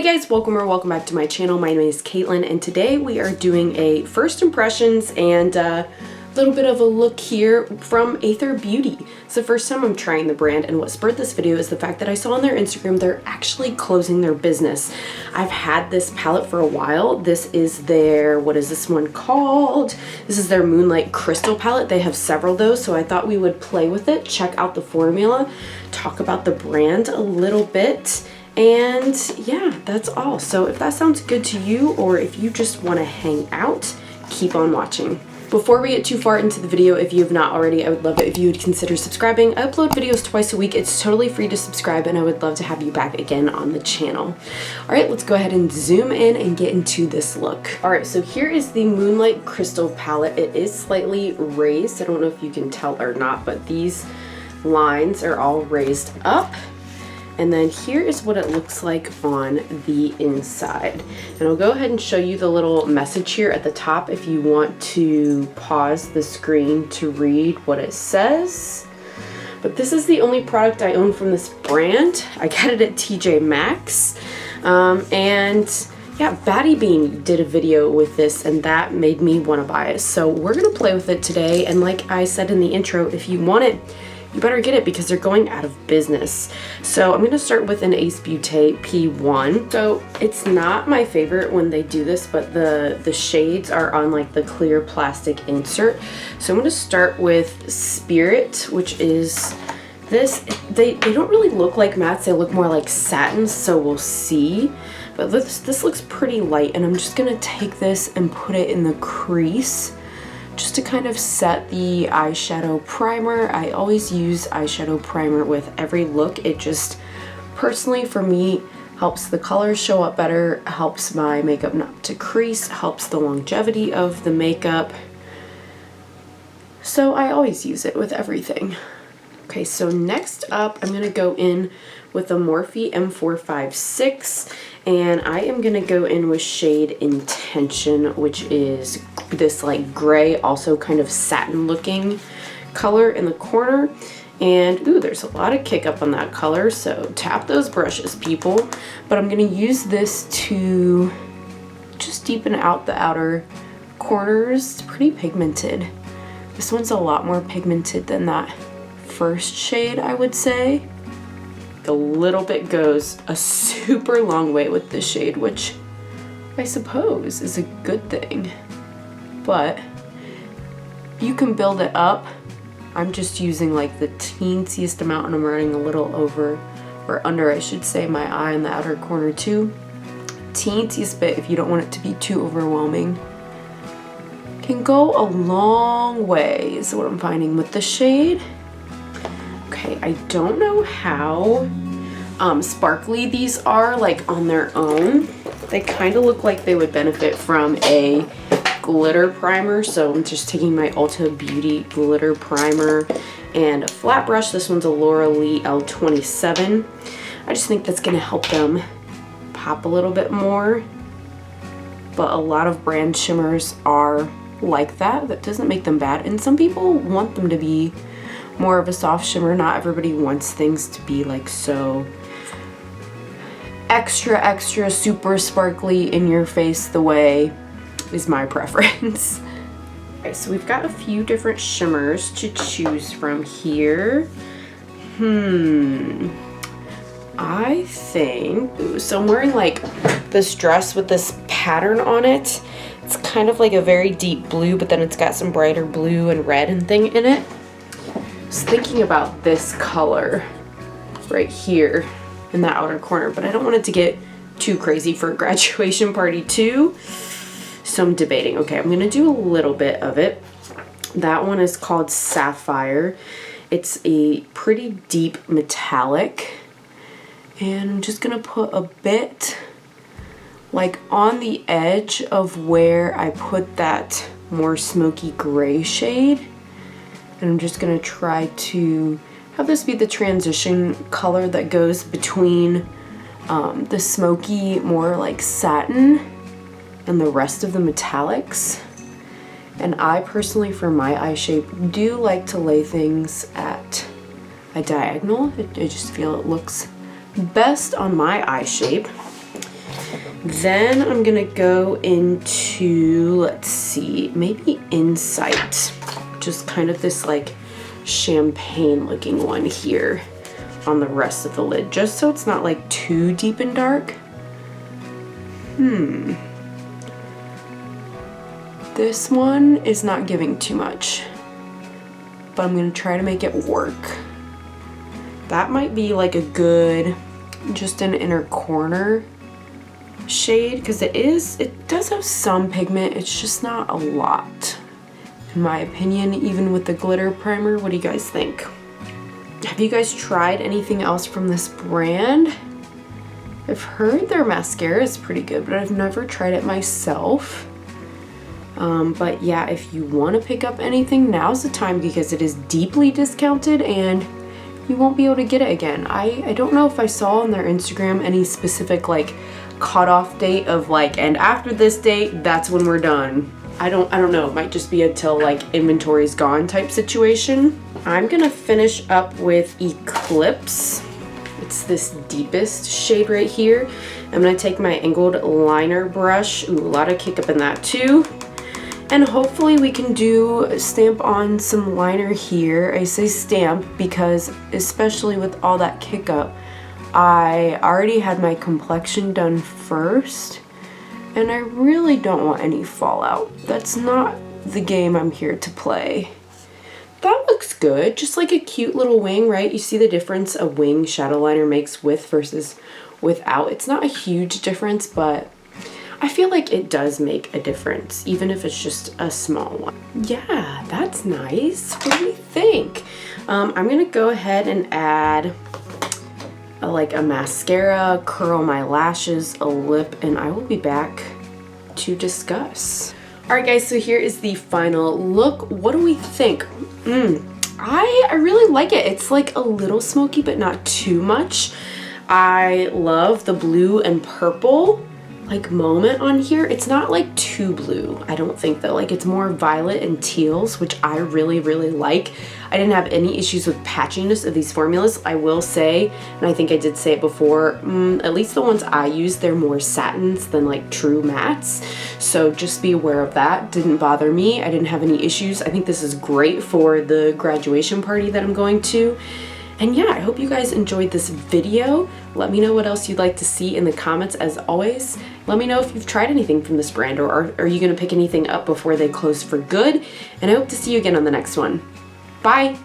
Hey guys, welcome back to my channel. My name is Caitlin and today we are doing a first impressions and a little bit of a look here from Athr Beauty. It's the first time I'm trying the brand, and what spurred this video is the fact that I saw on their Instagram they're actually closing their business. I've had this palette for a while. This is their, what is this one called? This is their Moonlight Crystal palette. They have several of those, so I thought we would play with it, check out the formula, talk about the brand a little bit. And yeah, that's all. So if that sounds good to you, or if you just want to hang out, keep on watching. Before we get too far into the video, if you have not already, I would love it if you would consider subscribing. I upload videos twice a week. It's totally free to subscribe, and I would love to have you back again on the channel. All right, let's go ahead and zoom in and get into this look. All right, so here is the Moonlight Crystal palette. It is slightly raised. I don't know if you can tell or not, but these lines are all raised up. And then here is what it looks like on the inside. And I'll go ahead and show you the little message here at the top if you want to pause the screen to read what it says. But this is the only product I own from this brand. I got it at TJ Maxx. And yeah, Batty Bean did a video with this and that made me want to buy it. So we're gonna play with it today. And like I said in the intro, if you want it, you better get it because they're going out of business. So I'm going to start with an Ace Beauté P1. So it's not my favorite when they do this, but the shades are on like the clear plastic insert. So I'm going to start with Spirit, which is this. They don't really look like mattes, they look more like satins, so we'll see. But this looks pretty light, and I'm just going to take this and put it in the crease just to kind of set the eyeshadow primer. I always use eyeshadow primer with every look. It just, personally for me, helps the colors show up better, helps my makeup not to crease, helps the longevity of the makeup. So I always use it with everything. Okay, so next up, I'm gonna go in with the Morphe M456, and I am gonna go in with shade Intention, which is this like gray, also kind of satin looking color in the corner. And ooh, there's a lot of kick up on that color, so tap those brushes, people. But I'm gonna use this to just deepen out the outer corners. It's pretty pigmented. This one's a lot more pigmented than that first shade, I would say. A little bit goes a super long way with this shade, which I suppose is a good thing. But you can build it up. I'm just using like the teensiest amount, and I'm running a little over, or under I should say, my eye in the outer corner too. Teensiest bit, if you don't want it to be too overwhelming. Can go a long way is what I'm finding with the shade. Okay, I don't know how sparkly these are like on their own. They kind of look like they would benefit from a glitter primer, so I'm just taking my Ulta Beauty glitter primer and a flat brush. This one's a Laura Lee L27. I just think that's going to help them pop a little bit more, but a lot of brand shimmers are like that. That doesn't make them bad, and some people want them to be more of a soft shimmer. Not everybody wants things to be like so extra super sparkly in your face the way is my preference. Okay, so we've got a few different shimmers to choose from here. I think, so I'm wearing like this dress with this pattern on it. It's kind of like a very deep blue, but then it's got some brighter blue and red and thing in it. I was thinking about this color right here in that outer corner, but I don't want it to get too crazy for a graduation party too. So I'm debating. Okay, I'm gonna do a little bit of it. That one is called Sapphire. It's a pretty deep metallic, and I'm just gonna put a bit like on the edge of where I put that more smoky gray shade. And I'm just gonna try to have this be the transition color that goes between the smoky, more like satin, and the rest of the metallics. And I personally, for my eye shape, do like to lay things at a diagonal. I just feel it looks best on my eye shape. Then I'm gonna go into, let's see, maybe Insight. Just kind of this like champagne looking one here on the rest of the lid, just so it's not like too deep and dark. This one is not giving too much, but I'm gonna try to make it work. That might be like a good, just an inner corner shade, because it does have some pigment, it's just not a lot, in my opinion, even with the glitter primer. What do you guys think? Have you guys tried anything else from this brand? I've heard their mascara is pretty good, but I've never tried it myself. But yeah, if you want to pick up anything, now's the time, because it is deeply discounted and you won't be able to get it again. I don't know if I saw on their Instagram any specific like cutoff date of like, and after this date, that's when we're done. I don't know, it might just be until like inventory's gone type situation. I'm gonna finish up with Eclipse. It's this deepest shade right here. I'm gonna take my angled liner brush. Ooh, a lot of kick up in that too. And hopefully we can stamp on some liner here. I say stamp because, especially with all that kick up, I already had my complexion done first, and I really don't want any fallout. That's not the game I'm here to play. That looks good, just like a cute little wing, right? You see the difference a wing shadow liner makes with versus without. It's not a huge difference, but I feel like it does make a difference, even if it's just a small one. Yeah, that's nice. What do you think? I'm gonna go ahead and add like a mascara, curl my lashes, a lip, and I will be back to discuss. All right, guys, so here is the final look. What do we think? I really like it. It's like a little smoky, but not too much. I love the blue and purple like moment on here. It's not like too blue, I don't think, though. Like, it's more violet and teals, which I really like. I didn't have any issues with patchiness of these formulas, I will say, and I think I did say it before, at least the ones I use, they're more satins than like true mattes, so just be aware of that. Didn't bother me, I didn't have any issues. I think this is great for the graduation party that I'm going to. And yeah, I hope you guys enjoyed this video. Let me know what else you'd like to see in the comments. As always, let me know if you've tried anything from this brand, or are you gonna pick anything up before they close for good? And I hope to see you again on the next one. Bye.